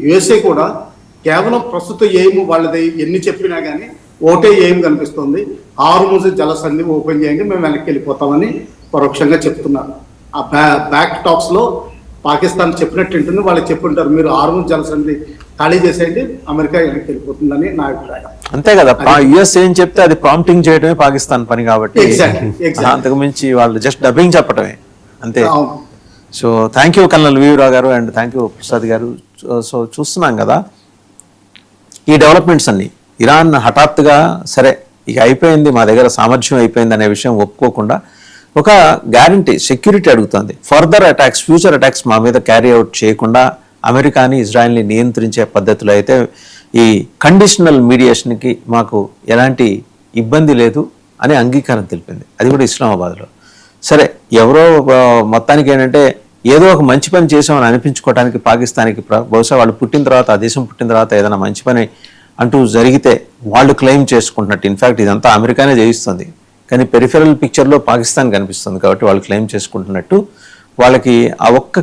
USA కూడా కేవలం ప్రస్తుత ఎయిమ్ వాళ్ళది ఎన్ని చెప్పినా కానీ ఒకటే ఎయిమ్ కనిపిస్తుంది, హార్ముజ్ జలసంధి ఓపెన్ చేయండి మేము వెనక్కి వెళ్ళిపోతామని పరోక్షంగా చెప్తున్నారు. ఆ బ్యాక్ టాక్స్ లో పాకిస్తాన్ చెప్పినట్టు ఉంటుంది, వాళ్ళు చెప్పుంటారు మీరు హార్ముజ్ జలసంధి ఖాళీ చేసేయండి అమెరికా వెనక్కి వెళ్ళిపోతుందని నా అభిప్రాయం. అంతే కదా, యుఎస్ ఏం చెప్తే అది ప్రాంప్టింగ్ చేయడమే పాకిస్తాన్ పని కాబట్టి అంతకు మించి వాళ్ళు జస్ట్ డబ్బింగ్ చెప్పడమే అంతే. సో థ్యాంక్ యూ కల్నల్ వీవరావు గారు అండ్ థ్యాంక్ యూ ప్రసాద్ గారు. సో చూస్తున్నాం కదా ఈ డెవలప్మెంట్స్ అన్ని, ఇరాన్ హఠాత్తుగా సరే ఇక అయిపోయింది మా దగ్గర సామర్థ్యం అయిపోయింది అనే విషయం ఒప్పుకోకుండా ఒక గ్యారంటీ సెక్యూరిటీ అడుగుతుంది. ఫర్దర్ అటాక్స్, ఫ్యూచర్ అటాక్స్ మా మీద క్యారీ అవుట్ చేయకుండా అమెరికాని ఇజ్రాయెల్ని నియంత్రించే పద్ధతిలో అయితే ఈ కండిషనల్ మీడియేషన్కి మాకు ఎలాంటి ఇబ్బంది లేదు అని అంగీకారం తెలిపింది, అది కూడా ఇస్లామాబాద్లో. సరే ఎవరో మొత్తానికి ఏంటంటే ఏదో ఒక మంచి పని చేసామని అనిపించుకోవడానికి పాకిస్తాన్కి బహుశా వాళ్ళు పుట్టిన తర్వాత, ఆ దేశం పుట్టిన తర్వాత ఏదైనా మంచి పని అంటూ జరిగితే వాళ్ళు క్లెయిమ్ చేసుకుంటున్నట్టు. ఇన్ఫ్యాక్ట్ ఇదంతా అమెరికానే చేయిస్తుంది కానీ పెరిఫెరల్ పిక్చర్లో పాకిస్తాన్ కనిపిస్తుంది కాబట్టి వాళ్ళు క్లెయిమ్ చేసుకుంటున్నట్టు. వాళ్ళకి ఆ ఒక్క